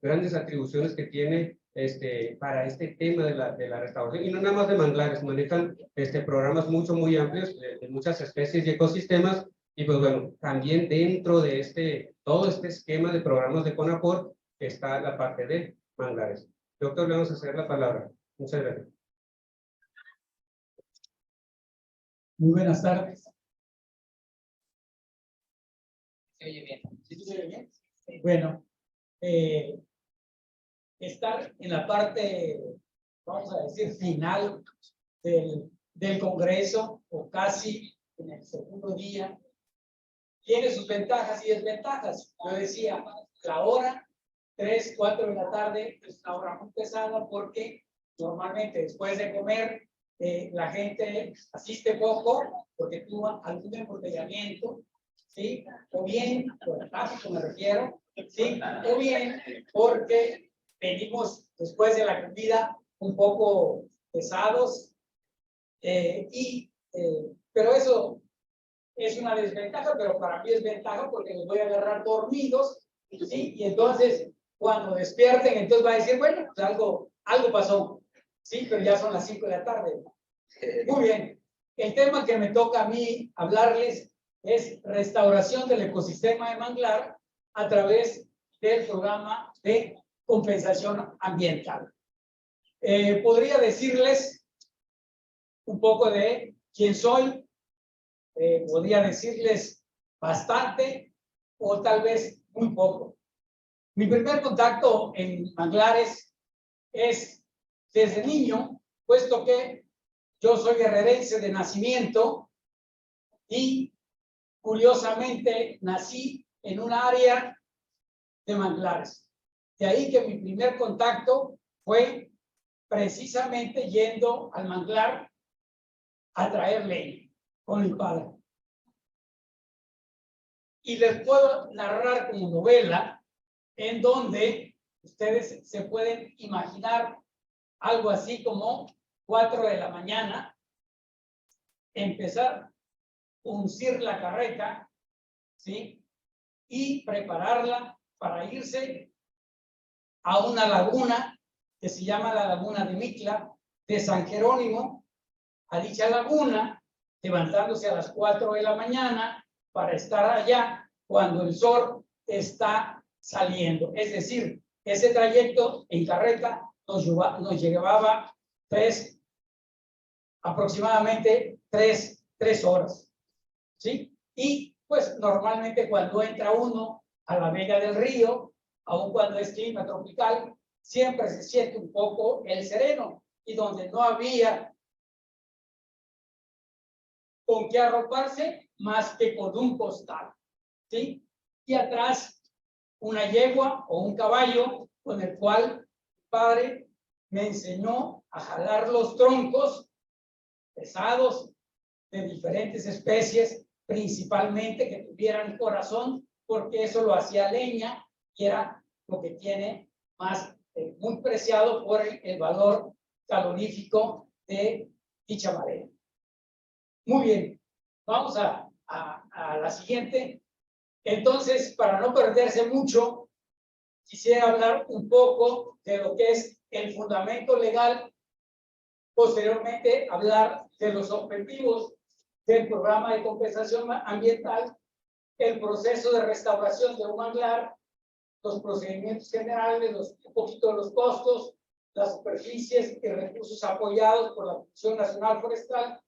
grandes atribuciones que tiene para este tema de la restauración, y no nada más de manglares, manejan programas muy amplios de muchas especies y ecosistemas, y pues bueno, también dentro de todo este esquema de programas de CONAFOR está la parte de manglares. Doctor, le vamos a ceder la palabra. Muchas gracias. Muy buenas tardes. ¿Se oye bien? ¿Sí se oye bien? Bueno, estar en la parte, vamos a decir, final del Congreso, o casi en el segundo día, tiene sus ventajas y desventajas. Yo decía, la hora, 3, 4 de la tarde, es una hora muy pesada porque normalmente después de comer la gente asiste poco porque tuvo algún embotellamiento, ¿sí? O bien, por el tráfico me refiero, ¿sí? O bien porque venimos después de la comida un poco pesados, pero eso es una desventaja, pero para mí es ventaja porque los voy a agarrar dormidos, ¿sí? Y entonces, cuando despierten, entonces va a decir, bueno, pues algo pasó, ¿sí? Pero ya son las 5 de la tarde. Muy bien. El tema que me toca a mí hablarles es restauración del ecosistema de manglar a través del programa de compensación ambiental. Podría decirles un poco de quién soy, podría decirles bastante o tal vez muy poco. Mi primer contacto en manglares es desde niño, puesto que yo soy guerrerense de nacimiento y curiosamente nací en un área de manglares. De ahí que mi primer contacto fue precisamente yendo al manglar a traer leña con mi padre. Y les puedo narrar como novela en donde ustedes se pueden imaginar algo así como 4 de la mañana, empezar a uncir la carreta, ¿sí? Y prepararla para irse a una laguna que se llama la Laguna de Mitla, de San Jerónimo, a dicha laguna, levantándose a las 4 de la mañana para estar allá cuando el sol está saliendo. Es decir, ese trayecto en carreta nos llevaba aproximadamente tres horas, ¿sí? Y pues normalmente cuando entra uno a la vega del río, aun cuando es clima tropical, siempre se siente un poco el sereno, y donde no había con qué arroparse más que con un costal, ¿sí? Y atrás una yegua o un caballo con el cual mi padre me enseñó a jalar los troncos pesados de diferentes especies, principalmente que tuvieran corazón, porque eso lo hacía leña y era lo que tiene más, muy preciado por el valor calorífico de dicha madera. Muy bien, vamos a la siguiente. Entonces, para no perderse mucho, quisiera hablar un poco de lo que es el fundamento legal, posteriormente hablar de los objetivos del programa de compensación ambiental, el proceso de restauración de un manglar, los procedimientos generales, un poquito de los costos, las superficies y recursos apoyados por la Comisión Nacional Forestal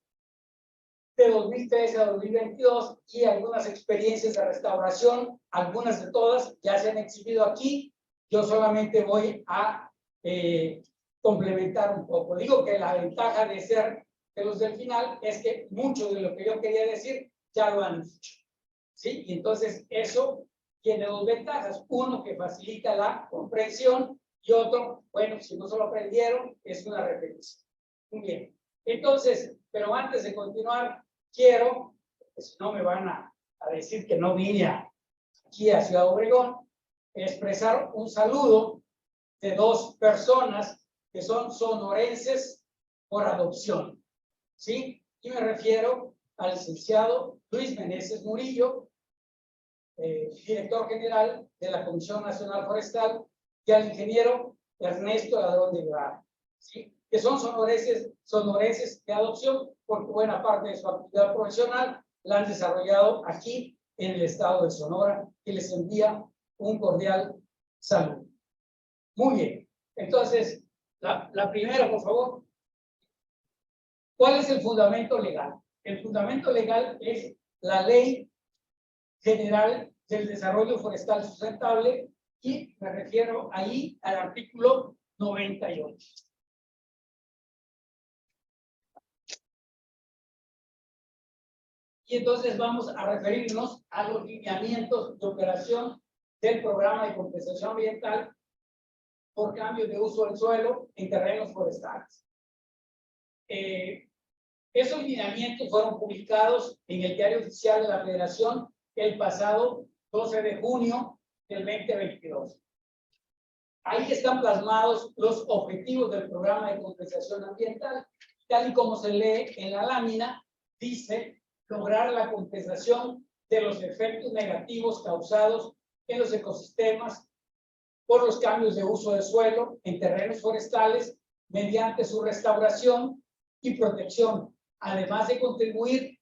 de 2013 a 2022 y algunas experiencias de restauración, algunas de todas ya se han exhibido aquí. Yo solamente voy a complementar un poco. Digo que la ventaja de ser de los del final es que mucho de lo que yo quería decir ya lo han dicho, ¿sí? Y entonces eso tiene dos ventajas. Uno, que facilita la comprensión, y otro, bueno, si no se lo aprendieron, es una repetición. Muy bien. Entonces, pero antes de continuar, quiero, porque si no me van a decir que no vine aquí a Ciudad Obregón, expresar un saludo de dos personas que son sonorenses por adopción, ¿sí? Y me refiero al licenciado Luis Meneses Murillo, director general de la Comisión Nacional Forestal, y al ingeniero Ernesto Ladrón de Guevara, ¿sí? Que son sonorenses de adopción, porque buena parte de su actividad profesional la han desarrollado aquí en el estado de Sonora, que les envía un cordial saludo. Muy bien, entonces, la primera, por favor. ¿Cuál es el fundamento legal? El fundamento legal es la Ley General del Desarrollo Forestal Sustentable, y me refiero ahí al artículo 98. Y entonces vamos a referirnos a los lineamientos de operación del programa de compensación ambiental por cambio de uso del suelo en terrenos forestales. Esos lineamientos fueron publicados en el Diario Oficial de la Federación el pasado 12 de junio del 2022. Ahí están plasmados los objetivos del programa de compensación ambiental, tal y como se lee en la lámina. Dice: lograr la compensación de los efectos negativos causados en los ecosistemas por los cambios de uso del suelo en terrenos forestales mediante su restauración y protección, además de contribuir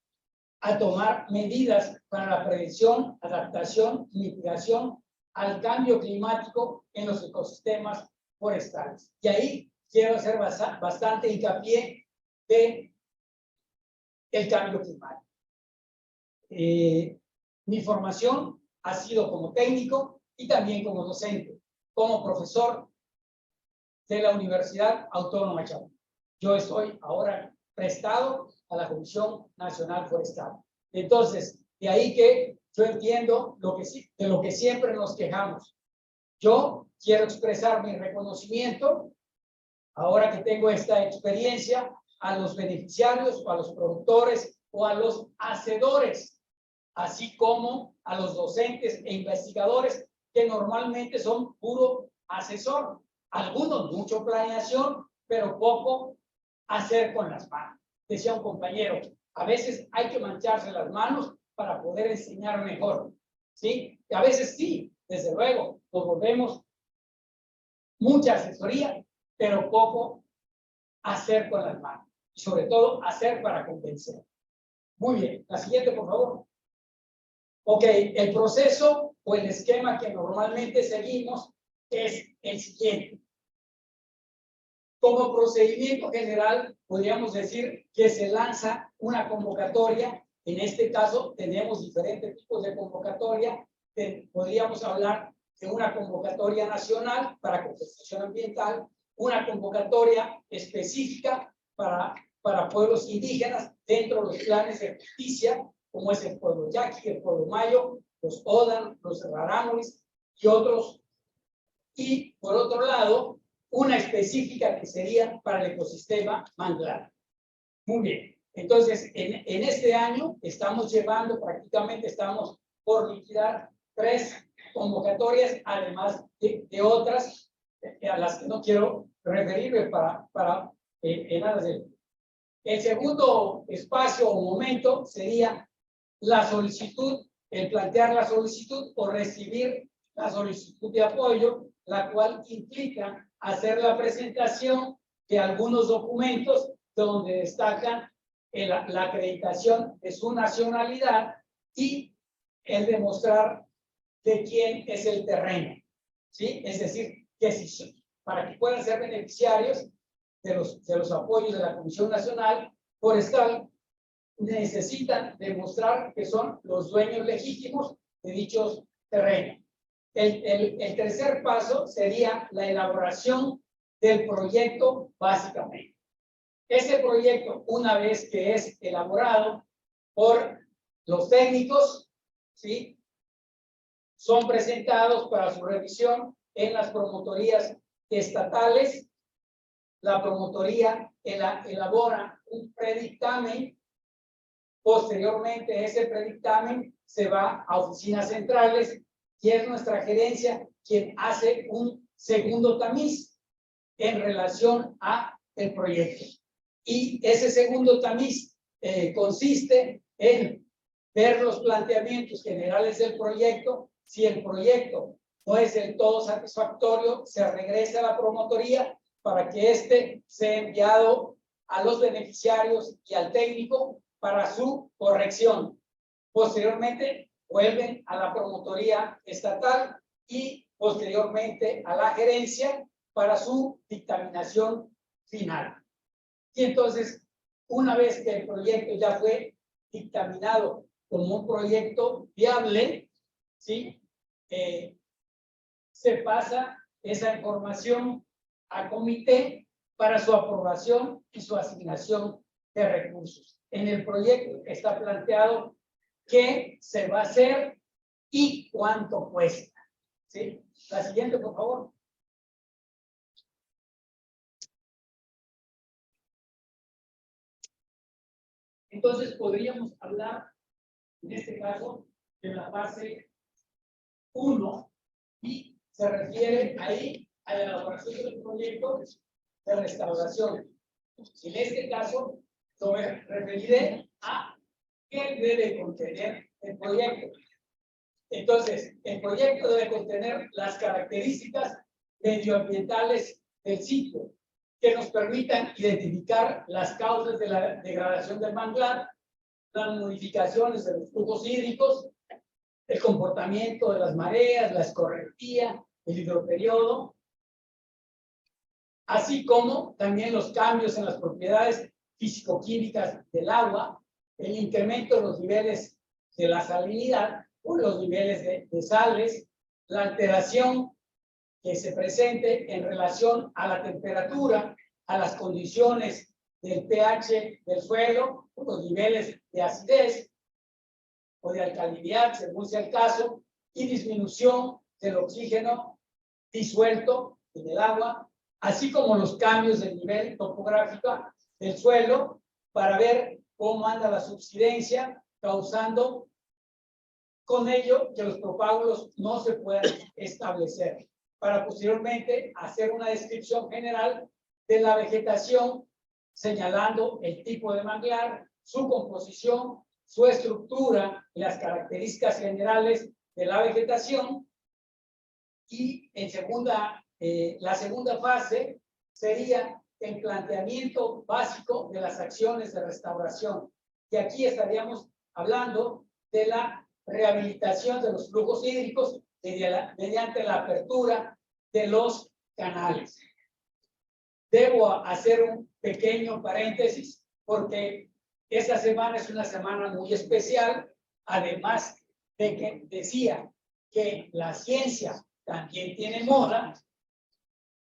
a tomar medidas para la prevención, adaptación y mitigación al cambio climático en los ecosistemas forestales. Y ahí quiero hacer bastante hincapié de el cambio climático. Mi formación ha sido como técnico y también como docente, como profesor de la Universidad Autónoma de Chiapas. Yo estoy ahora prestado a la Comisión Nacional Forestal. Entonces, de ahí que yo entiendo de lo que siempre nos quejamos. Yo quiero expresar mi reconocimiento, ahora que tengo esta experiencia, a los beneficiarios, o a los productores, o a los hacedores, así como a los docentes e investigadores, que normalmente son puro asesor. Algunos mucho planeación, pero poco hacer con las manos. Decía un compañero, a veces hay que mancharse las manos para poder enseñar mejor, ¿sí? Y a veces sí, desde luego, nos volvemos mucha asesoría, pero poco hacer con las manos. Y sobre todo, hacer para convencer. Muy bien, la siguiente, por favor. Ok, el proceso o el esquema que normalmente seguimos es el siguiente. Como procedimiento general, podríamos decir que se lanza una convocatoria. En este caso, tenemos diferentes tipos de convocatoria. Podríamos hablar de una convocatoria nacional para compensación ambiental, una convocatoria específica para pueblos indígenas dentro de los planes de justicia, como es el pueblo Yaqui, el pueblo Mayo, los Odan, los Rarámuris y otros. Y por otro lado, una específica que sería para el ecosistema manglar. Muy bien. Entonces, en este año estamos prácticamente estamos por liquidar 3 convocatorias, además de otras a las que no quiero referirme para nada de. El segundo espacio o momento sería la solicitud, el plantear la solicitud o recibir la solicitud de apoyo, la cual implica hacer la presentación de algunos documentos donde destacan la acreditación de su nacionalidad y el demostrar de quién es el terreno, ¿sí? Es decir, que para que puedan ser beneficiarios de los apoyos de la Comisión Nacional Forestal, necesitan demostrar que son los dueños legítimos de dichos terrenos. El tercer paso sería la elaboración del proyecto, básicamente. Ese proyecto, una vez que es elaborado por los técnicos, ¿sí?, son presentados para su revisión en las promotorías estatales. La promotoría elabora un predictamen. Posteriormente, ese predictamen se va a oficinas centrales y es nuestra gerencia quien hace un segundo tamiz en relación a el proyecto. Y ese segundo tamiz consiste en ver los planteamientos generales del proyecto, si el proyecto no es del todo satisfactorio, se regresa a la promotoría para que éste sea enviado a los beneficiarios y al técnico para su corrección. Posteriormente, vuelven a la promotoría estatal y posteriormente a la gerencia para su dictaminación final. Y entonces, una vez que el proyecto ya fue dictaminado como un proyecto viable, ¿sí? Se pasa esa información a comité para su aprobación y su asignación de recursos. En el proyecto está planteado qué se va a hacer y cuánto cuesta. ¿Sí? La siguiente, por favor. Entonces, podríamos hablar, en este caso, de la fase 1 y se refiere ahí a la elaboración del proyecto de restauración. En este caso, yo me referiré a qué debe contener el proyecto. Entonces, el proyecto debe contener las características medioambientales del sitio que nos permitan identificar las causas de la degradación del manglar, las modificaciones de los flujos hídricos, el comportamiento de las mareas, la escorrentía, el hidroperiodo, así como también los cambios en las propiedades físico-químicas del agua, el incremento de los niveles de la salinidad o los niveles de sales, la alteración que se presente en relación a la temperatura, a las condiciones del pH del suelo, o los niveles de acidez o de alcalinidad, según sea el caso, y disminución del oxígeno disuelto en el agua, así como los cambios del nivel topográfico del suelo para ver cómo anda la subsidencia, causando con ello que los propágulos no se puedan establecer, para posteriormente hacer una descripción general de la vegetación, señalando el tipo de manglar, su composición, su estructura y las características generales de la vegetación. Y en la segunda fase sería el planteamiento básico de las acciones de restauración. Y aquí estaríamos hablando de la rehabilitación de los flujos hídricos mediante la apertura de los canales. Debo hacer un pequeño paréntesis porque esta semana es una semana muy especial, además de que decía que la ciencia también tiene moda,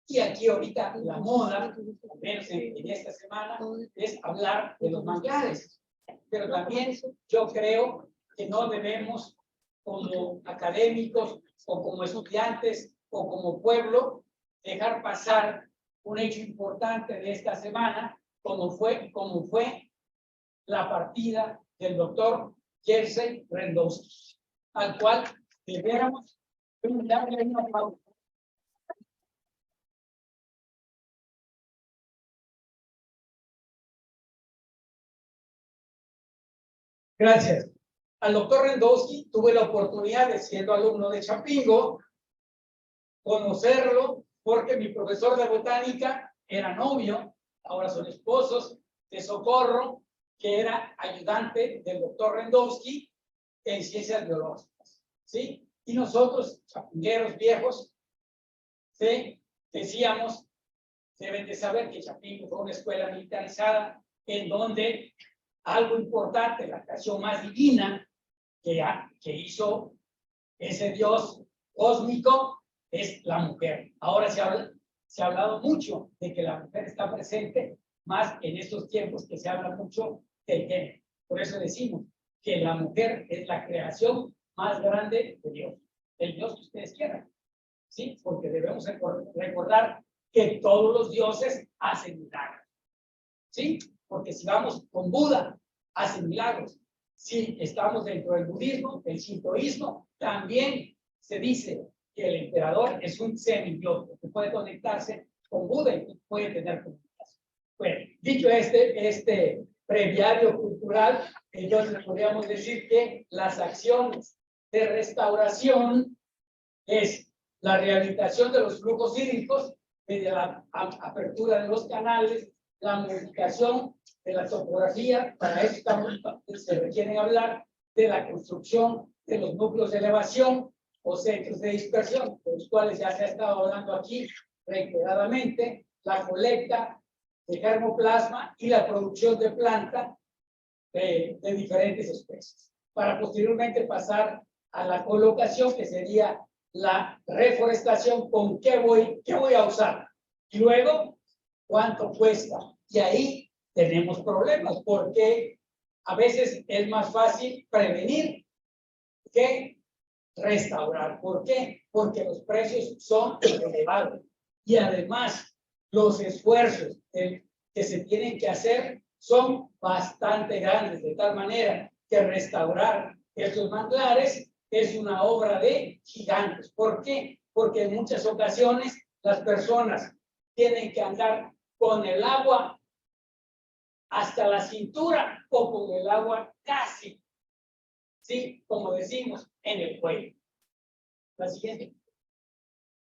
y aquí ahorita la moda, al menos en esta semana, es hablar de los manglares. Pero también yo creo que no debemos, como académicos o como estudiantes o como pueblo, dejar pasar un hecho importante de esta semana, como fue la partida del doctor Jerzy Rendowski, al cual debiéramos darle una pausa. Gracias. Al doctor Rendowski tuve la oportunidad de, siendo alumno de Chapingo, conocerlo porque mi profesor de botánica era novio, ahora son esposos, de Socorro, que era ayudante del doctor Rendowski en ciencias biológicas, ¿sí? Y nosotros, chapingueros viejos, ¿sí? Decíamos, deben de saber que Chapingo fue una escuela militarizada en donde algo importante, la creación más divina que hizo ese Dios cósmico es la mujer. Ahora se ha hablado mucho de que la mujer está presente, más en estos tiempos que se habla mucho del género. Por eso decimos que la mujer es la creación más grande de Dios, el Dios que ustedes quieran, ¿sí? Porque debemos recordar que todos los dioses hacen milagros, ¿sí? Porque si vamos con Buda, hacen milagros. Si estamos dentro del budismo, el sintoísmo, también se dice que el emperador es un semidios que puede conectarse con Buda y puede tener comunicación. Bueno, dicho este breviario cultural, entonces podríamos decir que las acciones de restauración es la rehabilitación de los flujos hídricos mediante la apertura de los canales, la modificación de la topografía, para eso se requiere hablar de la construcción de los núcleos de elevación o centros de dispersión, de los cuales ya se ha estado hablando aquí reiteradamente, la colecta de germoplasma y la producción de planta de diferentes especies, para posteriormente pasar a la colocación, que sería la reforestación. ¿Con qué voy a usar? Y luego, ¿cuánto cuesta? Y ahí tenemos problemas, porque a veces es más fácil prevenir que restaurar. ¿Por qué? Porque los precios son elevados. Y además, los esfuerzos que se tienen que hacer son bastante grandes, de tal manera que restaurar estos manglares es una obra de gigantes. ¿Por qué? Porque en muchas ocasiones las personas tienen que andar con el agua hasta la cintura o con el agua casi, ¿sí? Como decimos, en el cuello. La siguiente.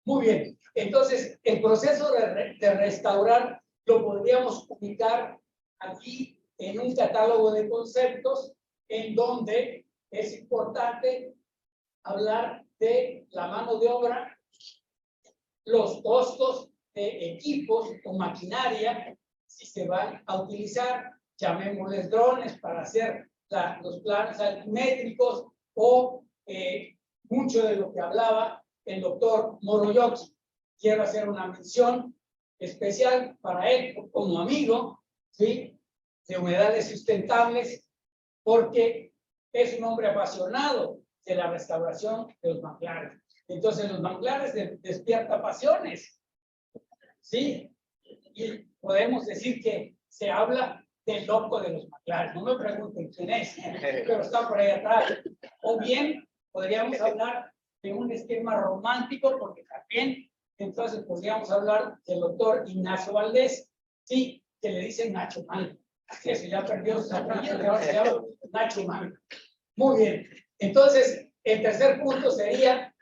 Muy bien. Entonces, el proceso de restaurar lo podríamos ubicar aquí en un catálogo de conceptos en donde es importante hablar de la mano de obra, los costos de equipos o maquinaria, si se van a utilizar, llamémosles drones para hacer los planos altimétricos o mucho de lo que hablaba el doctor Moroyoki. Quiero hacer una mención especial para él como amigo, ¿sí?, de humedales sustentables, porque es un hombre apasionado de la restauración de los manglares. Entonces, los manglares despierta pasiones, ¿sí? Y podemos decir que se habla del loco de los manglares. No me pregunten quién es, pero está por ahí atrás. O bien, podríamos hablar de un esquema romántico, porque también, entonces, podríamos hablar del doctor Ignacio Valdés, sí, que le dicen Nacho Man. Eso ya perdió su apellido, ahora se llama Nacho Man. Muy bien. Entonces, el tercer punto sería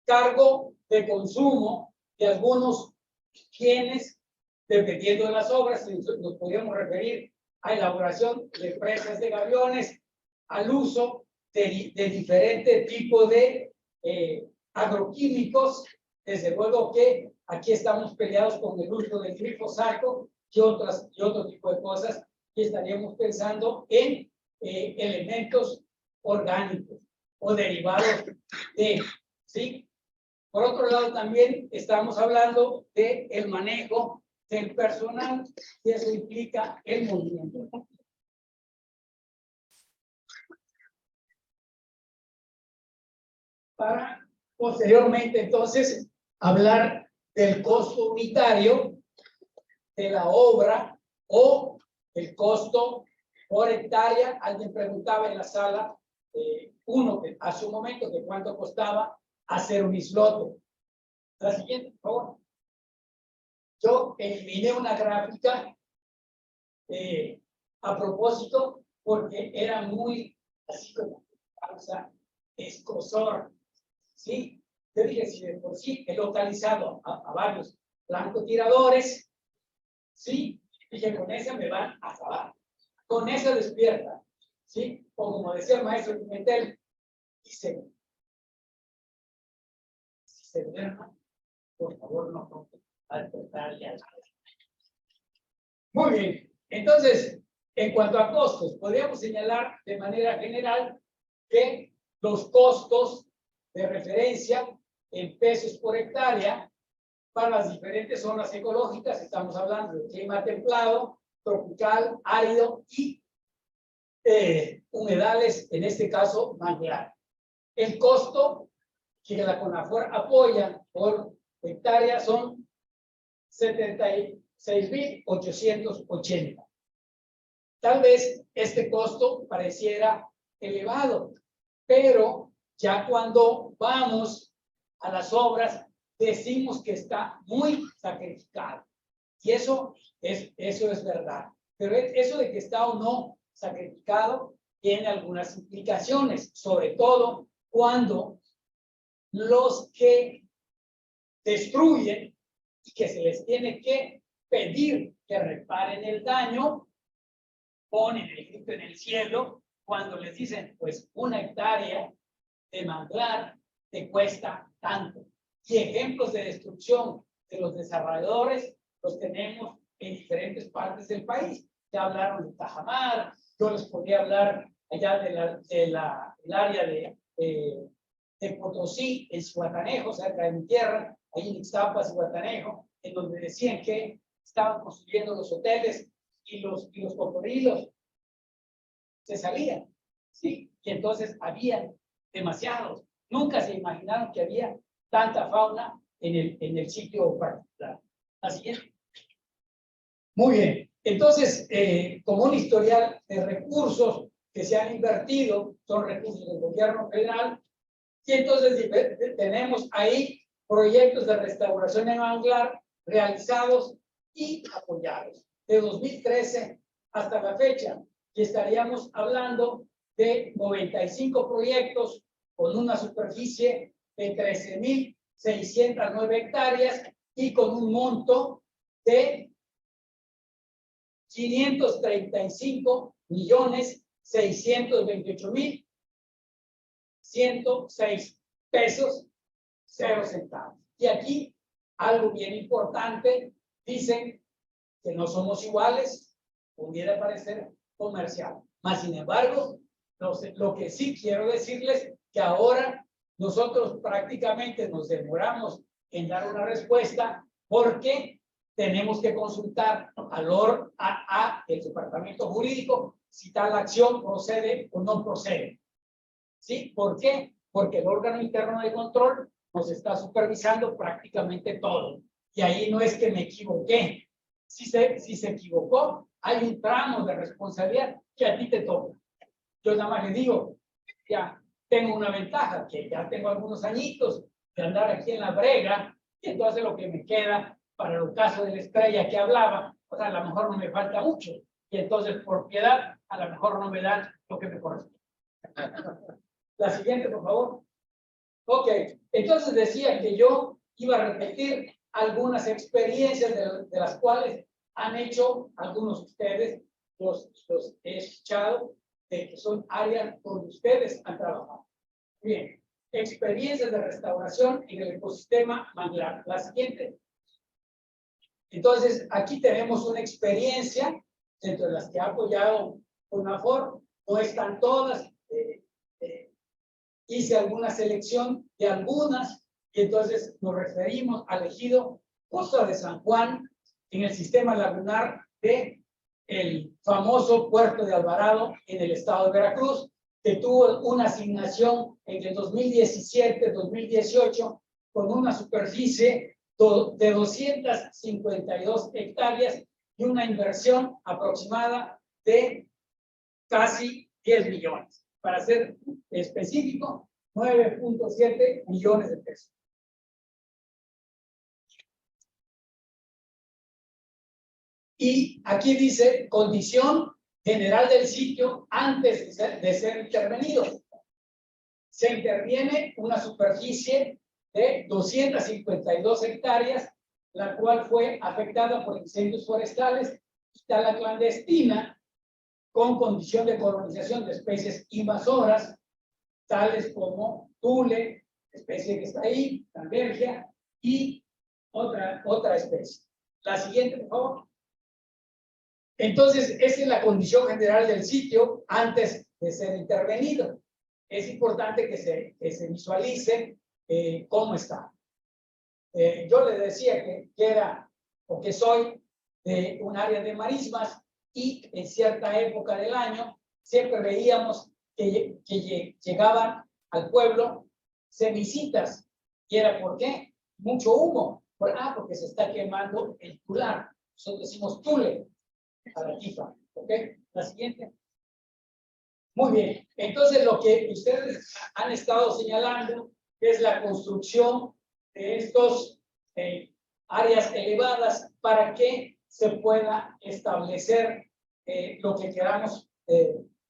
cargo de consumo de algunos bienes, dependiendo de las obras. Nos podríamos referir a elaboración de presas de gaviones, al uso de diferentes tipos de agroquímicos. Desde luego que aquí estamos peleados con el uso del glifosato y otro tipo de cosas, y estaríamos pensando en elementos orgánicos o derivados de, ¿sí? Por otro lado, también estamos hablando del manejo del personal, y eso implica el movimiento. Para posteriormente, entonces, hablar del costo unitario de la obra o el costo por hectárea. Alguien preguntaba en la sala, hace un momento, de cuánto costaba hacer un islote. La siguiente, por favor. Yo eliminé una gráfica a propósito porque era muy así como causa escozor, ¿sí? Yo dije, si de por sí he localizado a varios francotiradores, ¿sí? Dije, con esa me van a acabar. Con esa despierta, ¿sí? O como decía el maestro Pimentel, dice, si se duerma, por favor no rompen al despertar ya. Muy bien. Entonces, en cuanto a costos, podríamos señalar de manera general que los costos de referencia en pesos por hectárea para las diferentes zonas ecológicas, estamos hablando de clima templado, tropical, árido y humedales, en este caso manglar. El costo que la CONAFOR apoya por hectárea son 76,880. Tal vez este costo pareciera elevado, pero ya cuando vamos a las obras decimos que está muy sacrificado. Y eso es verdad. Pero eso de que está o no sacrificado tiene algunas implicaciones, sobre todo cuando los que destruyen y que se les tiene que pedir que reparen el daño, ponen el grito en el cielo cuando les dicen, pues 1 hectárea de manglar te cuesta tanto. Y ejemplos de destrucción de los desarrolladores los tenemos en diferentes partes del país. Ya hablaron de Tajamar, yo les podría hablar allá del área de Potosí, en Zihuatanejo, cerca de mi tierra, ahí en Ixtapa, Zihuatanejo, en donde decían que estaban construyendo los hoteles y los cocodrilos se salían, ¿sí? Y entonces había demasiados. Nunca se imaginaron que había tanta fauna en el sitio particular. Así es. Muy bien. Entonces, como un historial de recursos que se han invertido, son recursos del gobierno federal, y entonces tenemos ahí proyectos de restauración en manglar realizados y apoyados de 2013 hasta la fecha, y estaríamos hablando de 95 proyectos con una superficie de 13,609 hectáreas y con un monto de 535,628,106 pesos 0 centavos. Y aquí algo bien importante, dicen que no somos iguales, pudiera parecer comercial. Más sin embargo, lo que sí quiero decirles que ahora nosotros prácticamente nos demoramos en dar una respuesta porque tenemos que consultar a el departamento jurídico si tal acción procede o no procede. ¿Sí? ¿Por qué? Porque el órgano interno de control nos está supervisando prácticamente todo. Y ahí no es que me equivoqué. Si se equivocó, hay un tramo de responsabilidad que a ti te toca. Yo nada más le digo, ya tengo una ventaja, que ya tengo algunos añitos de andar aquí en la brega, y entonces lo que me queda para el caso de la estrella que hablaba, pues a lo mejor no me falta mucho, y entonces por piedad, a lo mejor no me dan lo que me corresponde. La siguiente, por favor. Ok, entonces decía que yo iba a repetir algunas experiencias de las cuales han hecho algunos de ustedes, los he escuchado, que son áreas donde ustedes han trabajado. Bien, experiencias de restauración en el ecosistema manglar. La siguiente. Entonces, aquí tenemos una experiencia entre las que ha apoyado UNAFOR, no están todas, hice alguna selección de algunas, y entonces nos referimos al ejido Costa de San Juan, en el sistema lagunar de el famoso Puerto de Alvarado, en el estado de Veracruz, que tuvo una asignación en el 2017-2018 con una superficie de 252 hectáreas y una inversión aproximada de casi 10 millones. Para ser específico, 9.7 millones de pesos. Y aquí dice condición general del sitio antes de ser intervenido. Se interviene una superficie de 252 hectáreas, la cual fue afectada por incendios forestales y tala clandestina, con condición de colonización de especies invasoras, tales como tule, especie que está ahí, albergia, y otra especie. La siguiente, por favor. Entonces, esa es la condición general del sitio antes de ser intervenido. Es importante que se visualice cómo está. Yo le decía que era, o que soy, de un área de marismas, y en cierta época del año siempre veíamos que llegaban al pueblo semicitas. ¿Y era por qué? Mucho humo. Porque se está quemando el tular. Nosotros decimos tule a la tifa. ¿Ok? La siguiente. Muy bien. Entonces, lo que ustedes han estado señalando es la construcción de estos áreas elevadas para que se pueda establecer lo que queramos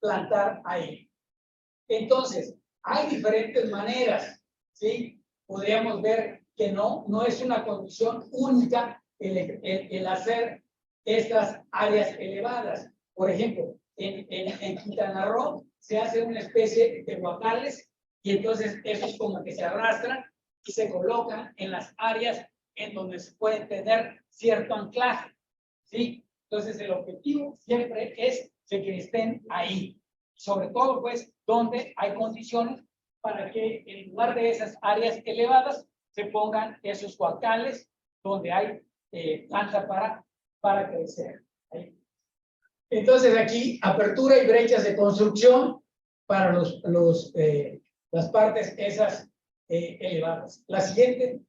plantar ahí. Entonces, hay diferentes maneras, ¿sí? Podríamos ver que no es una condición única el hacer estas áreas elevadas. Por ejemplo, en Quintana Roo se hace una especie de huacales y entonces esos como que se arrastran y se colocan en las áreas en donde se puede tener cierto anclaje, ¿sí? Entonces el objetivo siempre es que estén ahí, sobre todo pues donde hay condiciones para que en lugar de esas áreas elevadas se pongan esos huacales donde hay planta para crecer. Ahí. Entonces aquí apertura y brechas de construcción para las partes esas elevadas. La siguiente.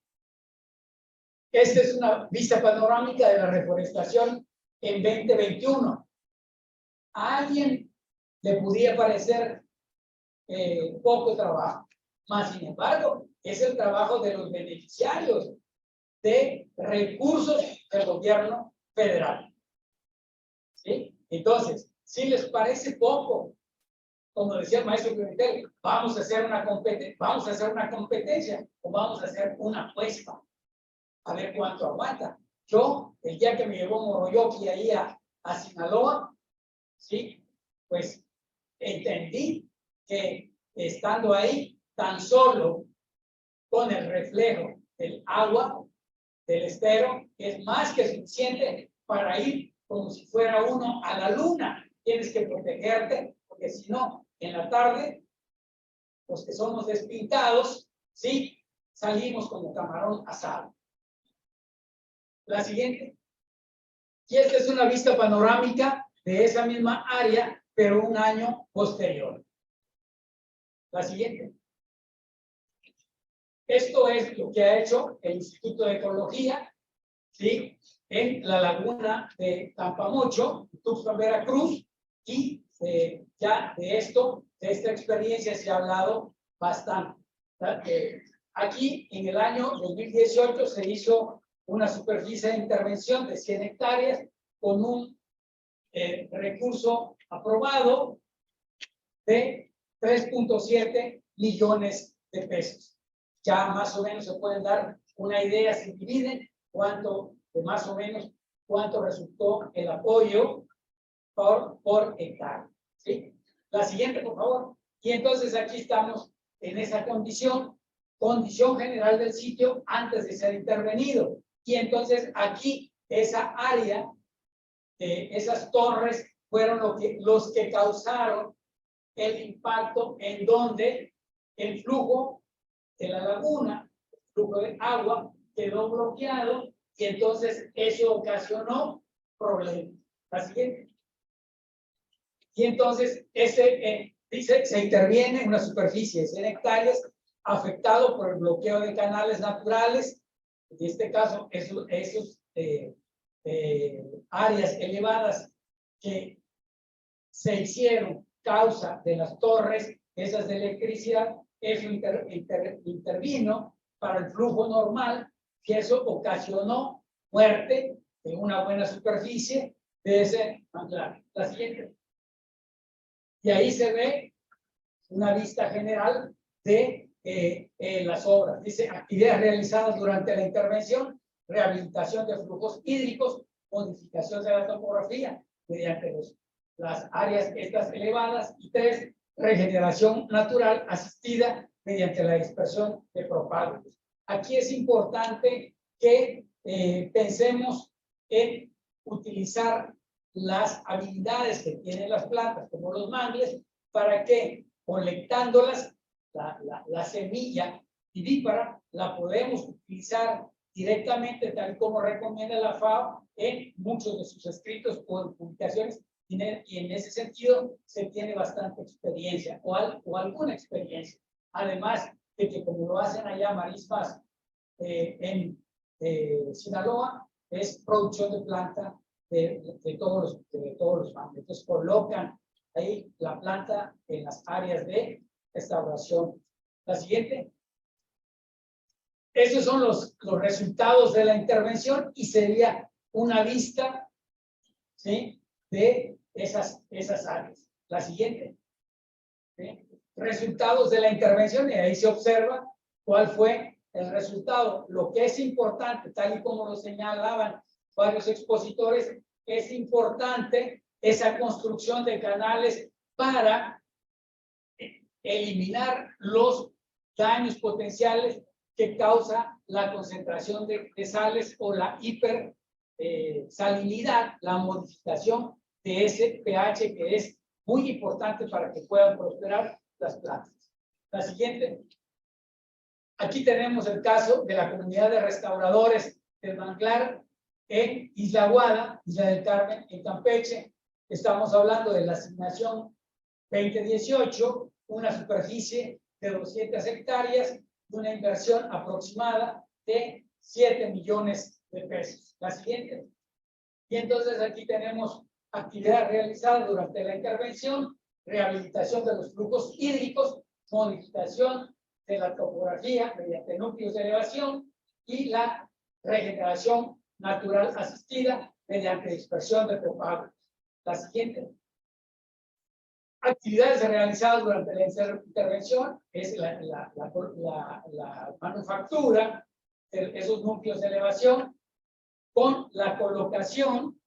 Esta es una vista panorámica de la reforestación en 2021. A alguien le podría parecer poco trabajo, más sin embargo, es el trabajo de los beneficiarios de recursos del gobierno federal. ¿Sí? Entonces, si les parece poco, como decía el maestro Pimentel, vamos a hacer una competencia o vamos a hacer una apuesta a ver cuánto aguanta. Yo, el día que me llevó Moroyoki ahí a Sinaloa, sí, pues entendí que estando ahí, tan solo con el reflejo del agua del estero, es más que suficiente para ir como si fuera uno a la luna. Tienes que protegerte, porque si no, en la tarde, los que somos despintados, sí, salimos como camarón asado. La siguiente. Y esta es una vista panorámica de esa misma área, pero un año posterior. La siguiente. Esto es lo que ha hecho el Instituto de Ecología, ¿sí? En la laguna de Tampamocho, Tuxpan, Veracruz, y ya de esta experiencia se ha hablado bastante. Aquí, en el año 2018, se hizo una superficie de intervención de 100 hectáreas con un recurso aprobado de 3.7 millones de pesos. Ya más o menos se pueden dar una idea, si dividen más o menos cuánto resultó el apoyo por hectárea. ¿Sí? La siguiente, por favor. Y entonces aquí estamos en esa condición general del sitio antes de ser intervenido. Y entonces aquí esa área, esas torres fueron los que causaron el impacto en donde el flujo de la laguna, el flujo de agua quedó bloqueado y entonces eso ocasionó problemas. La siguiente. Y entonces dice, se interviene en una superficie de 100 hectáreas afectado por el bloqueo de canales naturales. En este caso, esos áreas elevadas que se hicieron causa de las torres, esas de electricidad, eso intervino para el flujo normal, que eso ocasionó muerte en una buena superficie de ese anclaje. La siguiente. Y ahí se ve una vista general de las obras. Dice, actividades realizadas durante la intervención, rehabilitación de flujos hídricos, modificación de la topografía mediante las áreas estas elevadas, y 3, regeneración natural asistida mediante la dispersión de propágulos. Aquí es importante que pensemos en utilizar las habilidades que tienen las plantas, como los mangles, para que colectándolas, la semilla vivípara la podemos utilizar directamente, tal como recomienda la FAO en muchos de sus escritos o en publicaciones, y en ese sentido se tiene bastante experiencia o alguna experiencia. Además de que, como lo hacen allá marismas en Sinaloa, es producción de planta de todos los mangles. Entonces colocan ahí la planta en las áreas de restauración. La siguiente. Esos son los resultados de la intervención y sería una vista, ¿sí?, de esas áreas. La siguiente. ¿Sí? Resultados de la intervención, y ahí se observa cuál fue el resultado. Lo que es importante, tal y como lo señalaban varios expositores, es importante esa construcción de canales para eliminar los daños potenciales que causa la concentración de sales o la hipersalinidad, la modificación de ese pH que es muy importante para que puedan prosperar las plantas. La siguiente. Aquí tenemos el caso de la comunidad de restauradores del manglar en Isla Aguada, Isla del Carmen, en Campeche. Estamos hablando de la asignación 2018, una superficie de 200 hectáreas, una inversión aproximada de 7 millones de pesos. La siguiente. Y entonces aquí tenemos actividad realizada durante la intervención, rehabilitación de los flujos hídricos, modificación de la topografía mediante núcleos de elevación y la regeneración natural asistida mediante dispersión de propagos. La siguiente. Actividades realizadas durante la intervención es la manufactura de esos núcleos de elevación con la colocación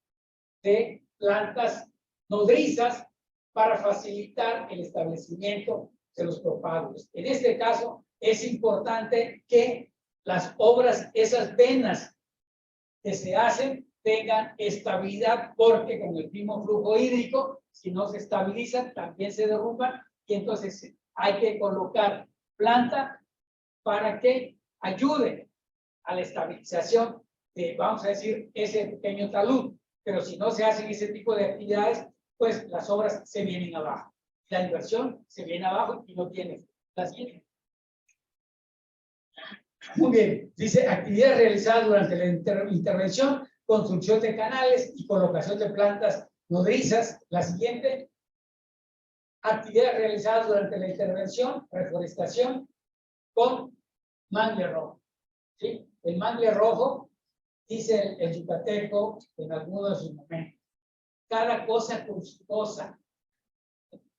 de plantas nodrizas para facilitar el establecimiento de los propágulos. En este caso, es importante que las obras, esas venas que se hacen, tengan estabilidad, porque con el mismo flujo hídrico, si no se estabilizan, también se derrumban, y entonces hay que colocar planta para que ayude a la estabilización de, vamos a decir, ese pequeño talud. Pero si no se hacen ese tipo de actividades, pues las obras se vienen abajo. La inversión se viene abajo y no tiene la siguiente. Muy bien, dice actividades realizadas durante la intervención, construcción de canales y colocación de plantas nodrizas. La siguiente. Actividades realizadas durante la intervención, reforestación con mangle rojo. ¿Sí? El mangle rojo, dice el yucateco en algunos de sus momentos, cada cosa con su cosa.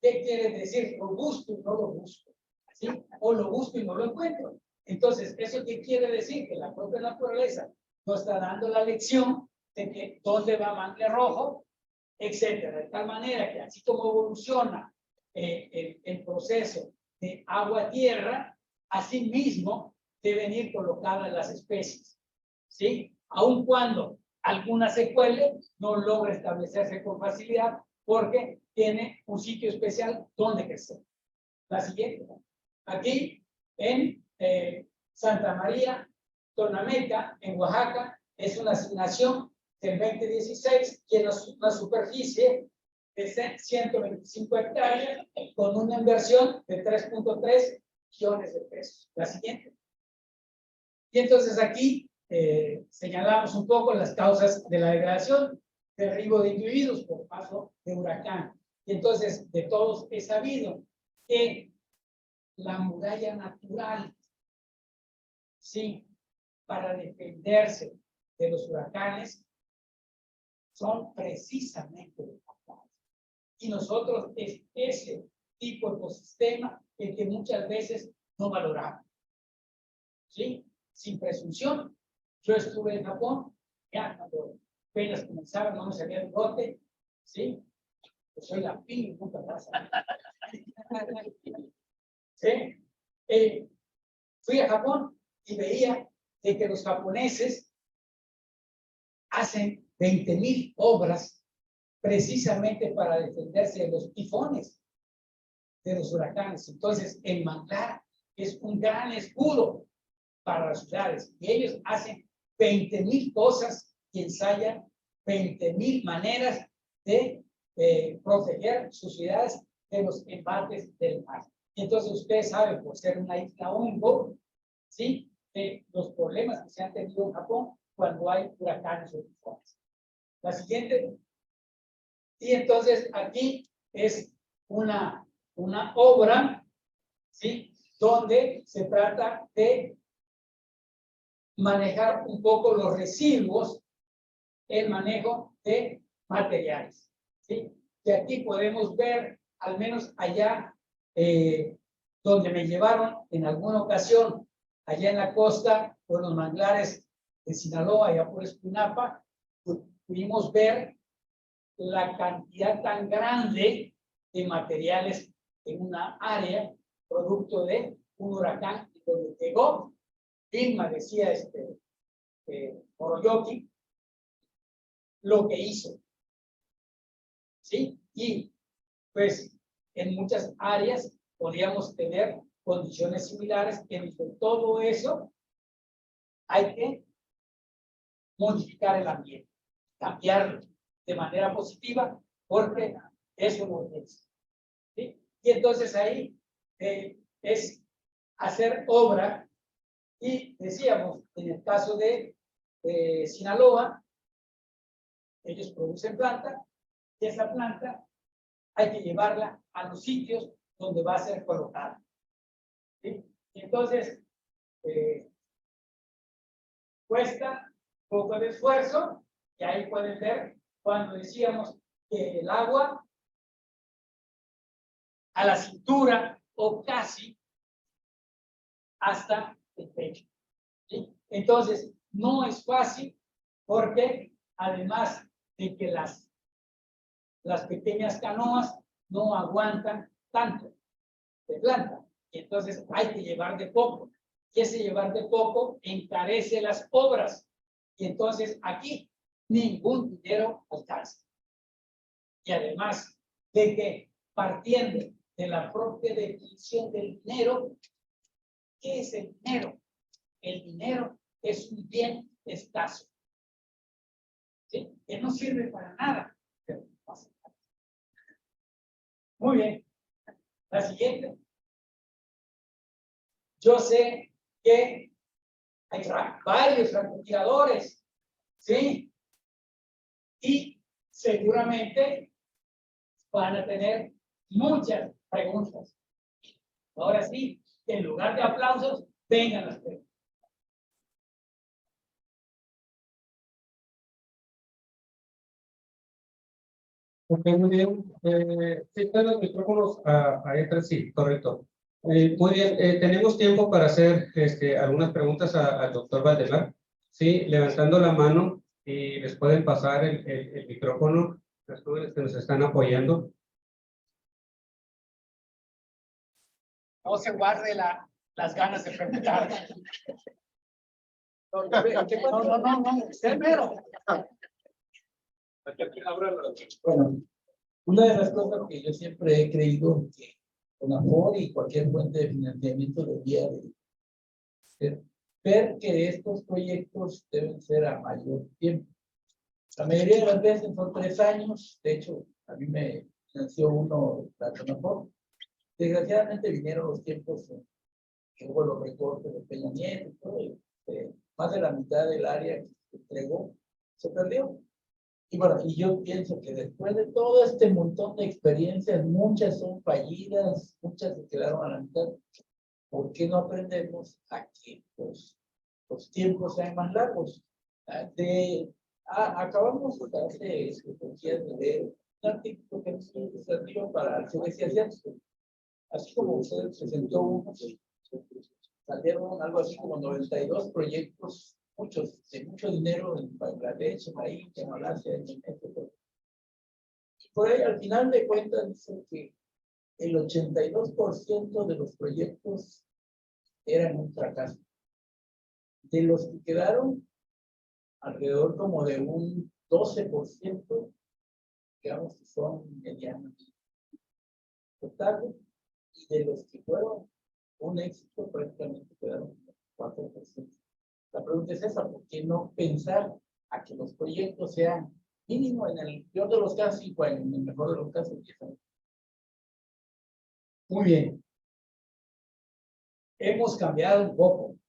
¿Qué quiere decir? Lo busco y no lo busco. ¿Sí? O lo busco y no lo encuentro. Entonces, ¿eso qué quiere decir? Que la propia naturaleza nos está dando la lección de que dónde va mangle rojo, etcétera. De tal manera que así como evoluciona el proceso de agua-tierra, así mismo deben ir colocadas las especies. ¿Sí? Aun cuando alguna se cuele, no logra establecerse con facilidad porque tiene un sitio especial donde crecer. La siguiente. Aquí en Santa María, Tonameca, en Oaxaca, es una asignación del 2016, tiene una superficie de 125 hectáreas con una inversión de 3.3 millones de pesos. La siguiente. Y entonces aquí señalamos un poco las causas de la degradación, derribo de individuos por paso de huracán. Y entonces, de todos es sabido que la muralla natural, sí, para defenderse de los huracanes, son precisamente los huracanes. Y nosotros es ese tipo de ecosistema el que muchas veces no valoramos. ¿Sí? Sin presunción. Yo estuve en Japón, ya cuando apenas comenzaba, no me salía el bote, ¿sí? Yo soy la pin, puta raza. ¿Sí? Fui a Japón y veía de que los japoneses hacen 20,000 obras precisamente para defenderse de los tifones, de los huracanes. Entonces, el manglar es un gran escudo para las ciudades y ellos hacen 20,000 cosas y ensayan 20,000 maneras de proteger sus ciudades de los embates del mar. Y entonces ustedes saben, por ser una isla hongo, ¿sí?, de los problemas que se han tenido en Japón cuando hay huracanes o tifones. La siguiente. Y entonces aquí es una obra, ¿sí?, donde se trata de manejar un poco los residuos, el manejo de materiales, ¿sí? Y aquí podemos ver, al menos allá donde me llevaron en alguna ocasión allá en la costa, por los manglares de Sinaloa, allá por Escuinapa, pudimos ver la cantidad tan grande de materiales en una área, producto de un huracán, donde llegó, Vilma decía Oroyoki, lo que hizo. ¿Sí? Y pues en muchas áreas podríamos tener condiciones similares, que todo eso hay que modificar el ambiente, cambiarlo de manera positiva, porque es una urgencia. ¿Sí? Y entonces ahí es hacer obra, y decíamos, en el caso de Sinaloa, ellos producen planta, y esa planta hay que llevarla a los sitios donde va a ser colocada. ¿Sí? Y entonces, cuesta poco de esfuerzo, y ahí pueden ver cuando decíamos que el agua a la cintura o casi hasta el pecho. ¿Sí? Entonces, no es fácil, porque además de que las pequeñas canoas no aguantan tanto de planta, y entonces hay que llevar de poco, y ese llevar de poco encarece las obras, y entonces aquí ningún dinero alcanza. Y además de que, partiendo de la propia definición del dinero, ¿qué es el dinero? El dinero es un bien escaso, ¿sí? Que no sirve para nada. Muy bien. La siguiente. Yo sé que hay varios francotiradores, ¿sí? Y seguramente van a tener muchas preguntas. Ahora sí, en lugar de aplausos, vengan las preguntas. Ok, muy bien. Sí, están los micrófonos ahí atrás, sí, correcto. Muy bien, tenemos tiempo para hacer algunas preguntas al doctor Valdemar. Sí, levantando la mano, y les pueden pasar el micrófono, las jóvenes que nos están apoyando. No se guarde las ganas de preguntar. No, usted mero. Bueno, una de las cosas que yo siempre he creído que CONAFOR y cualquier fuente de financiamiento debería de ver que estos proyectos deben ser a mayor tiempo. La mayoría de las veces son 3 años. De hecho, a mí me financió uno la CONAFOR. Desgraciadamente vinieron los tiempos que hubo los recortes de Peña Nieto y todo, y, más de la mitad del área que se entregó se perdió. Y bueno, y yo pienso que después de todo este montón de experiencias, muchas son fallidas, muchas se quedaron a la mitad. ¿Por qué no aprendemos a que los tiempos sean más largos? Acabamos hace días de leer un artículo que nos sirvió para el sudeste asiático. Así como usted presentó unos, salieron algo así como 92 proyectos, muchos, de mucho dinero en Bangladesh, en la India, en Malasia, en México. Y por ahí, al final de cuentas, dicen que el 82% de los proyectos eran un fracaso. De los que quedaron, alrededor como de un 12%, digamos que son medianos. Total, y de los que fueron un éxito, prácticamente quedaron 4%. La pregunta es esa: ¿por qué no pensar a que los proyectos sean mínimo, en el peor de los casos 5 años, en el mejor de los casos 10 años? Muy bien. Hemos cambiado un poco,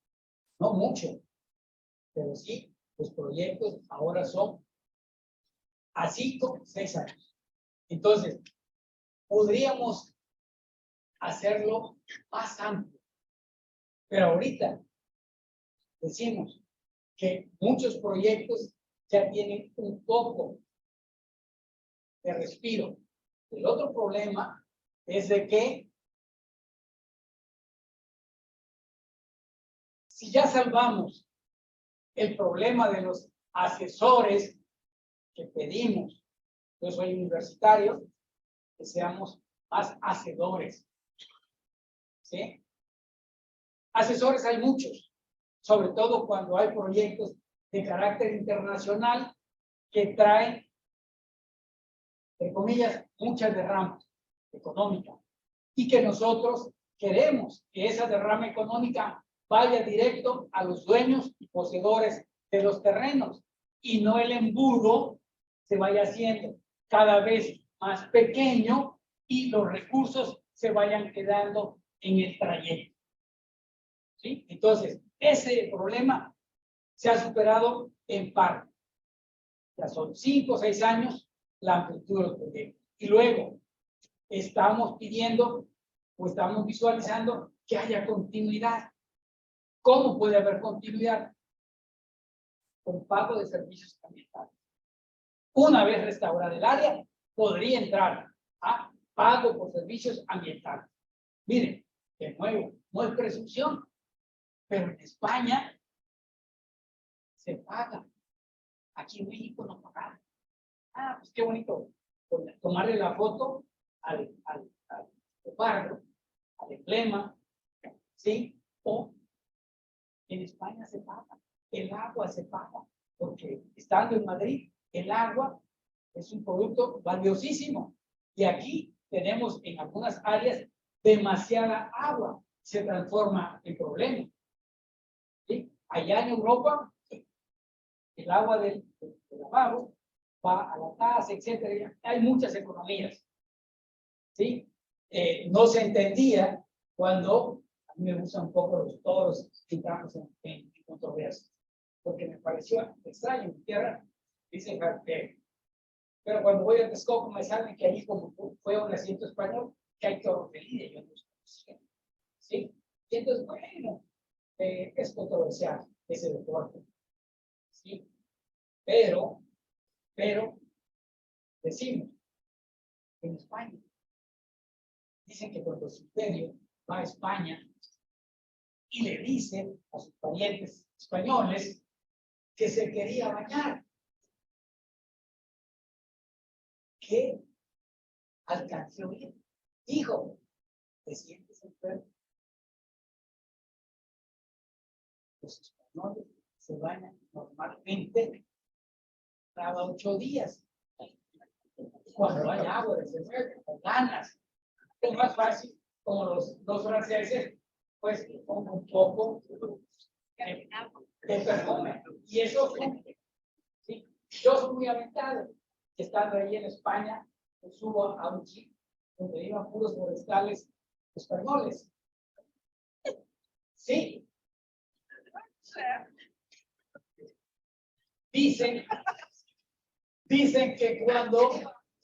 no mucho, pero sí, los proyectos ahora son a 5, 6 años. Entonces, podríamos hacerlo más amplio, pero ahorita decimos que muchos proyectos ya tienen un poco de respiro. El otro problema es de que si ya salvamos el problema de los asesores que pedimos, yo soy universitario, que seamos más hacedores. ¿Sí? Asesores hay muchos, sobre todo cuando hay proyectos de carácter internacional que traen, entre comillas, mucha derrama económica y que nosotros queremos que esa derrama económica vaya directo a los dueños y poseedores de los terrenos y no el embudo se vaya haciendo cada vez más pequeño y los recursos se vayan quedando en el trayecto. ¿Sí? Entonces, ese problema se ha superado en parte. Ya son 5 o 6 años la amplitud de los proyectos. Y luego estamos pidiendo o estamos visualizando que haya continuidad. ¿Cómo puede haber continuidad? Con pago de servicios ambientales. Una vez restaurada el área, podría entrar a pago por servicios ambientales. Miren, de nuevo, no es presunción, pero en España se paga. Aquí en México no pagamos. Ah, pues qué bonito tomarle la foto al barrio, al emblema, ¿sí? O en España se paga, el agua se paga, porque estando en Madrid, el agua es un producto valiosísimo. Y aquí tenemos en algunas áreas demasiada agua, se transforma en problema. ¿Sí? Allá en Europa, el agua del lavabo va a la taza, etcétera. Hay muchas economías. ¿Sí? No se entendía cuando a mí me gustan un poco los toros que entramos en controversia, porque me pareció extraño en mi tierra, dicen que, pero cuando voy a Texcoco me salen que allí como fue un asiento español, que hay toro feliz, yo no sé. ¿Sí? Y entonces, bueno, es controversial ese deporte. ¿Sí? Pero decimos, en España, dicen que cuando su imperio va a España y le dice a sus parientes españoles que se quería bañar, que alcancé a oír, hijo, ¿te sientes enfermo? Los españoles se bañan normalmente cada 8 días. Cuando hay agua de cerveza, con ganas. Es más fácil, como los franceses, pues pongo un poco de perfume. Y eso, ¿sí? Yo soy muy aventado. Estando ahí en España, me subo a un jeep donde iban puros forestales españoles. Sí. Dicen que cuando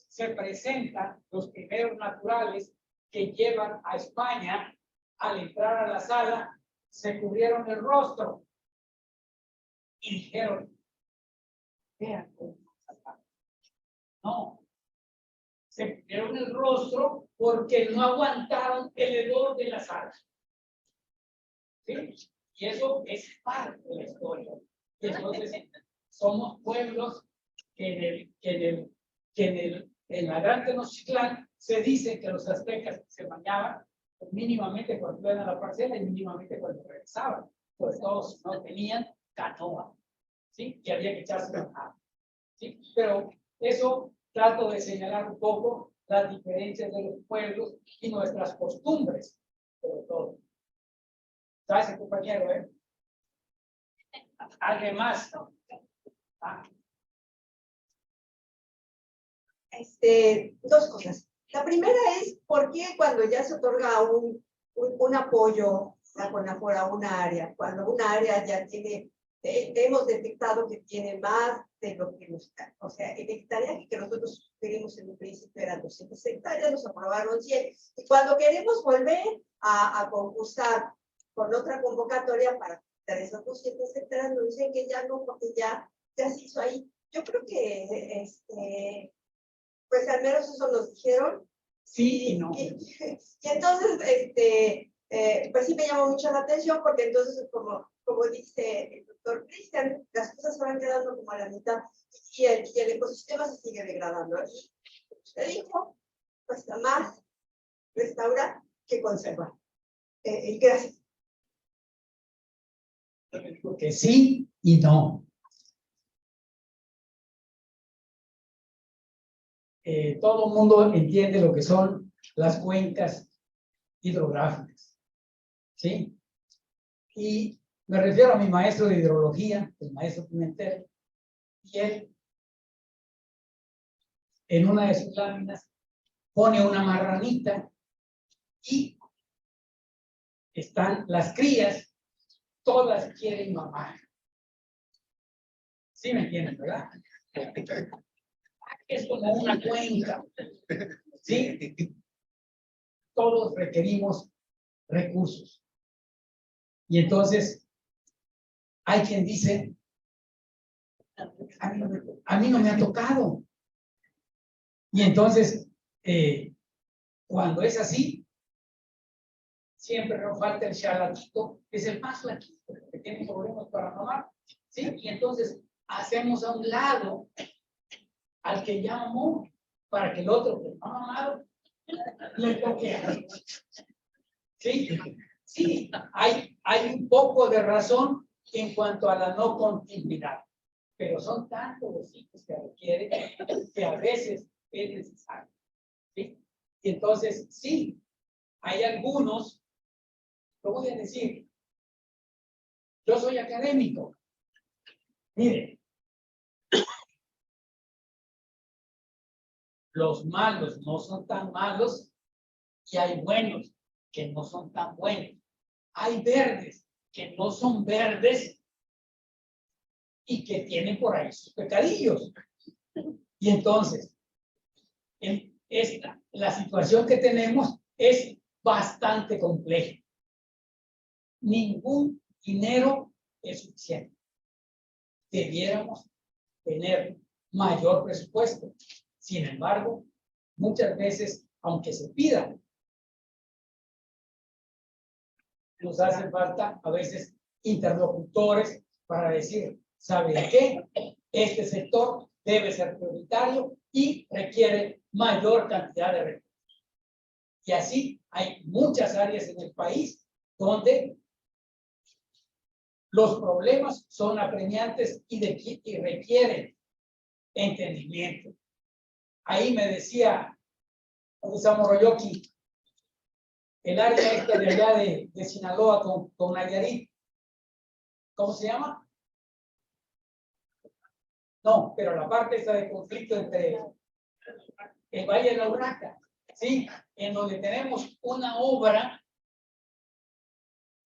se presentan los primeros naturales que llevan a España, al entrar a la sala, se cubrieron el rostro y dijeron, vean cómo no, se cubrieron el rostro porque no aguantaron el hedor de la sala. ¿Sí? Y eso es parte de la historia. Y entonces, somos pueblos que en la Gran Tenochtitlán se dice que los aztecas se bañaban mínimamente cuando iban a la parcela y mínimamente cuando regresaban, pues todos no tenían canoa, ¿sí? Que había que echarse la mano, ¿sí? Pero eso trato de señalar un poco las diferencias de los pueblos y nuestras costumbres, sobre todo. ¿Sabes, compañero, Además, ¿no? Dos cosas. La primera es, ¿por qué cuando ya se otorga un apoyo a CONAFOR a una área, cuando una área ya tiene, hemos detectado que tiene más de lo que nos da? O sea, el hectárea que nosotros queremos en un principio eran 200 hectáreas, nos aprobaron 100. Y cuando queremos volver a concursar con otra convocatoria para esas 200 hectáreas, nos dicen que ya no, porque ya se hizo ahí. Yo creo que pues al menos eso nos dijeron. Sí y no. Y entonces, pues sí me llamó mucho la atención porque entonces, como dice el doctor Cristian, las cosas se van quedando como a la mitad y el ecosistema se sigue degradando. Y usted dijo, cuesta más restaurar que conservar. Gracias. Que sí y no. Todo el mundo entiende lo que son las cuencas hidrográficas, ¿sí? Y me refiero a mi maestro de hidrología, el maestro Pimentel, y él, en una de sus láminas, pone una marranita y están las crías, todas quieren mamar. ¿Sí me entienden, verdad? Es como una cuenca, ¿sí? Todos requerimos recursos. Y entonces, hay quien dice, a mí no me ha tocado. Y entonces, cuando es así, siempre nos falta el charlatito, que es el más flaquito, que tiene problemas para mamar, ¿sí? Y entonces, hacemos a un lado al que ya mamó, para que el otro que no ha mamado le toque a él. ¿Sí? Sí, hay un poco de razón en cuanto a la no continuidad, pero son tantos los hijos que requiere que a veces es necesario. ¿Sí? Y entonces, sí, hay algunos, lo voy a decir, yo soy académico. Mire, los malos no son tan malos y hay buenos que no son tan buenos. Hay verdes que no son verdes y que tienen por ahí sus pecadillos. Y entonces, la situación que tenemos es bastante compleja. Ningún dinero es suficiente. Debiéramos tener mayor presupuesto. Sin embargo, muchas veces, aunque se pida, nos hace falta a veces interlocutores para decir, ¿sabe qué? Este sector debe ser prioritario y requiere mayor cantidad de recursos. Y así hay muchas áreas en el país donde los problemas son apremiantes y requieren entendimiento. Ahí me decía Zamoroyoki, el área esta de allá de Sinaloa con Nayarit, ¿cómo se llama? No, pero la parte esta de conflicto entre el Valle de la Urraca, ¿sí? En donde tenemos una obra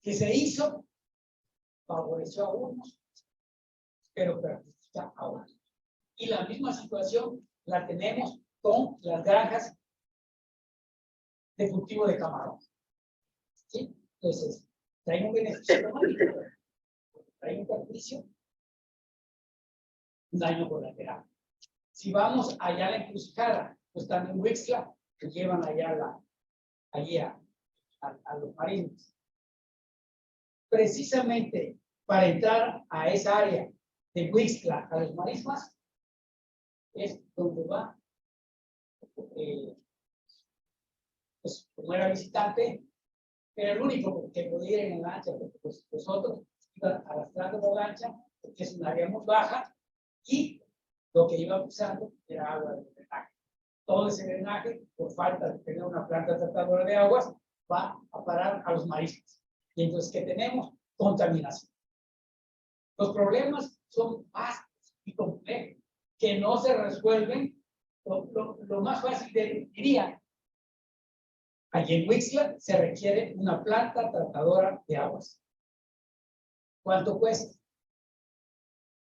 que se hizo, favoreció a unos, pero perjudica a otros. Y la misma situación la tenemos con las granjas de cultivo de camarón. ¿Sí? Entonces, trae un beneficio económico, trae un perjuicio, un daño colateral. Si vamos allá a la encrucijada, pues también Huixla, que llevan allá a los marinos. Precisamente para entrar a esa área de Huixla a los marismas, es donde va, pues como era visitante, era el único que podía ir en lancha, porque pues, los otros iban arrastrando la lancha, porque es un área muy baja, y lo que iba usando era agua de drenaje. Todo ese drenaje, por falta de tener una planta tratadora de aguas, va a parar a los marismas. Y entonces, ¿qué tenemos? Contaminación. Los problemas son vastos y complejos, que no se resuelven. Lo más fácil diría, allí en Huixla se requiere una planta tratadora de aguas. ¿Cuánto cuesta?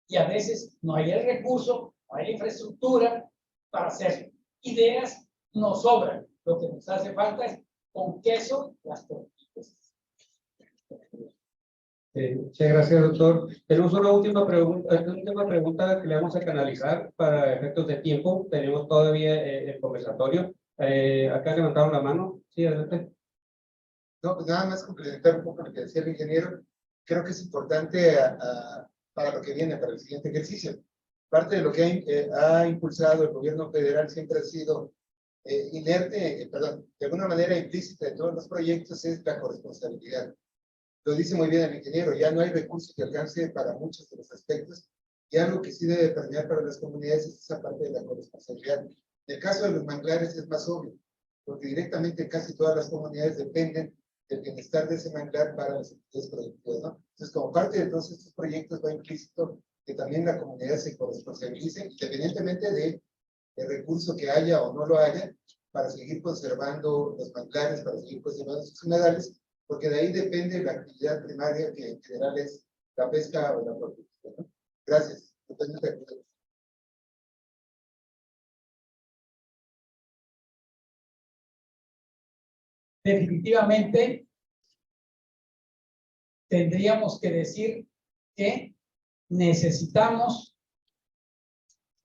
Y a veces no hay el recurso, no hay la infraestructura para hacerlo. Ideas nos sobran. Lo que nos hace falta es con queso las tortillas. Muchas gracias, doctor. Tenemos una última pregunta que le vamos a canalizar para efectos de tiempo. Tenemos todavía el conversatorio. Acá levantaron la mano. Sí, adelante. No, pues nada más complementar un poco lo que decía el ingeniero. Creo que es importante para lo que viene, para el siguiente ejercicio. Parte de lo que ha impulsado el gobierno federal siempre ha sido inerte, perdón, de alguna manera implícita en todos los proyectos es la corresponsabilidad. Lo dice muy bien el ingeniero, ya no hay recursos que alcance para muchos de los aspectos, y algo que sí debe permear para las comunidades es esa parte de la corresponsabilidad. En el caso de los manglares es más obvio, porque directamente casi todas las comunidades dependen del bienestar de ese manglar para las actividades productivas, ¿no? Entonces, como parte de todos estos proyectos va implícito que también la comunidad se corresponsabilice, independientemente de el recurso que haya o no lo haya, para seguir conservando los manglares, para seguir conservando sus humedales, porque de ahí depende la actividad primaria, que en general es la pesca o la producción, ¿no? Gracias. Totalmente de acuerdo. Definitivamente tendríamos que decir que necesitamos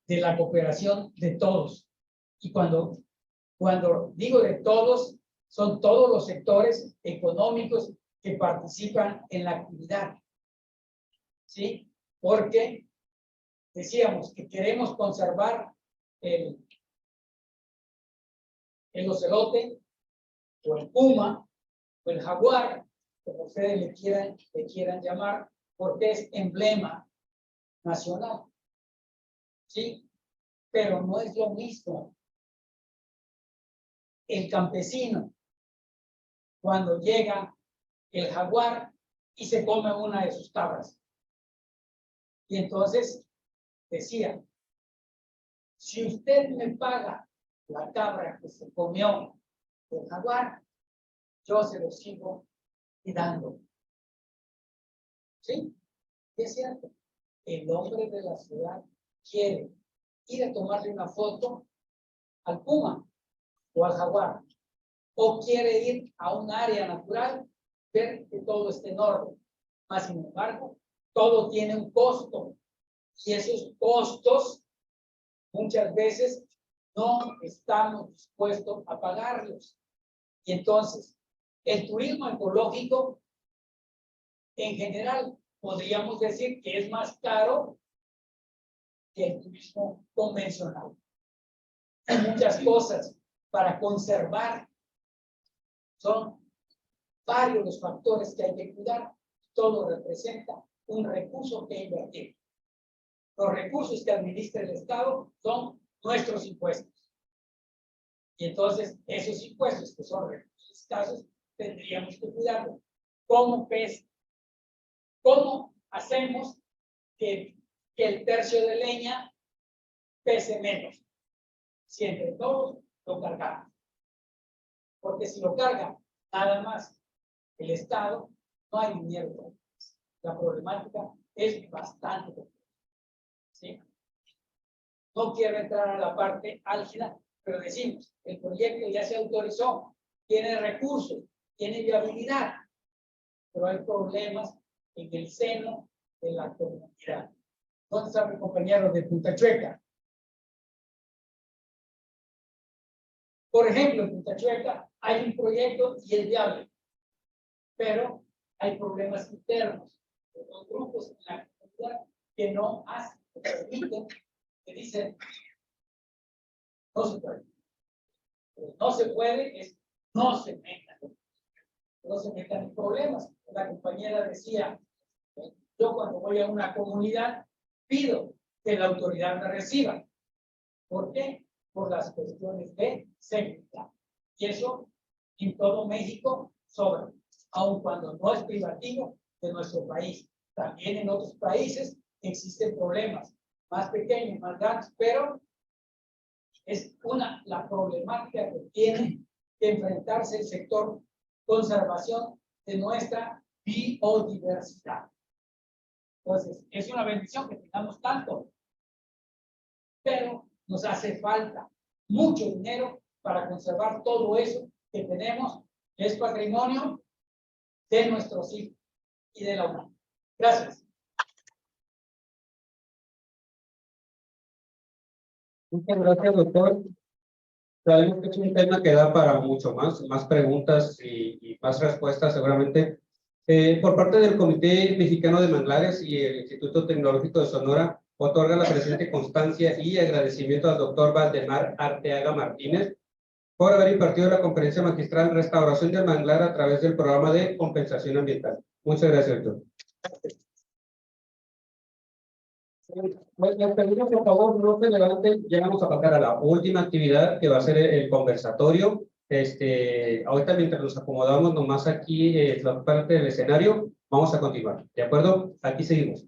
de la cooperación de todos. Y cuando digo de todos, son todos los sectores económicos que participan en la actividad. ¿Sí? Porque decíamos que queremos conservar el ocelote, o el puma, o el jaguar, como ustedes le quieran llamar, porque es emblema nacional. ¿Sí? Pero no es lo mismo el campesino cuando llega el jaguar y se come una de sus cabras. Y entonces decía, si usted me paga la cabra que se comió el jaguar, yo se lo sigo dando. ¿Sí? Y es cierto, el hombre de la ciudad quiere ir a tomarle una foto al puma o al jaguar, o quiere ir a un área natural, ver que todo esté en orden. Mas, sin embargo, todo tiene un costo, y esos costos muchas veces no estamos dispuestos a pagarlos. Y entonces, el turismo ecológico, en general, podríamos decir que es más caro que el turismo convencional. Hay muchas cosas para conservar. Son varios los factores que hay que cuidar. Todo representa un recurso que invertir. Los recursos que administra el Estado son nuestros impuestos. Y entonces, esos impuestos, que son recursos escasos, tendríamos que cuidarlos. ¿Cómo hacemos que el tercio de leña pese menos? Si entre todos lo cargamos. Porque si lo carga nada más el Estado, no hay dinero. La problemática es bastante compleja. ¿Sí? No quiero entrar a la parte álgida, pero decimos, el proyecto ya se autorizó, tiene recursos, tiene viabilidad, pero hay problemas en el seno de la comunidad. ¿Dónde está mi compañero de Punta Chueca? Por ejemplo, en Punta Chueca hay un proyecto y es viable, pero hay problemas internos de los grupos en la comunidad que no hacen, que permiten, que dicen, no se puede. No se puede, es no se metan en problemas. La compañera decía, yo cuando voy a una comunidad pido que la autoridad me reciba. ¿Por qué? Por las cuestiones de seguridad. Y eso en todo México sobra, aun cuando no es privativo de nuestro país. También en otros países existen problemas más pequeños, más grandes, pero es la problemática que tiene que enfrentarse el sector conservación de nuestra biodiversidad. Entonces, es una bendición que tengamos tanto, pero nos hace falta mucho dinero para conservar todo eso que tenemos, que es patrimonio de nuestros hijos y de la humanidad. Gracias. Muchas gracias, doctor. Sabemos que es un tema que da para mucho más preguntas y más respuestas seguramente. Por parte del Comité Mexicano de Manglares y el Instituto Tecnológico de Sonora, otorga la presente constancia y agradecimiento al doctor Valdemar Arteaga Martínez por haber impartido la conferencia magistral Restauración del Manglar a través del programa de compensación ambiental. Muchas gracias, doctor. Les pedimos, por favor, no se levanten. Ya vamos a pasar a la última actividad, que va a ser el conversatorio. Ahorita, mientras nos acomodamos nomás aquí la parte del escenario, vamos a continuar. ¿De acuerdo? Aquí seguimos.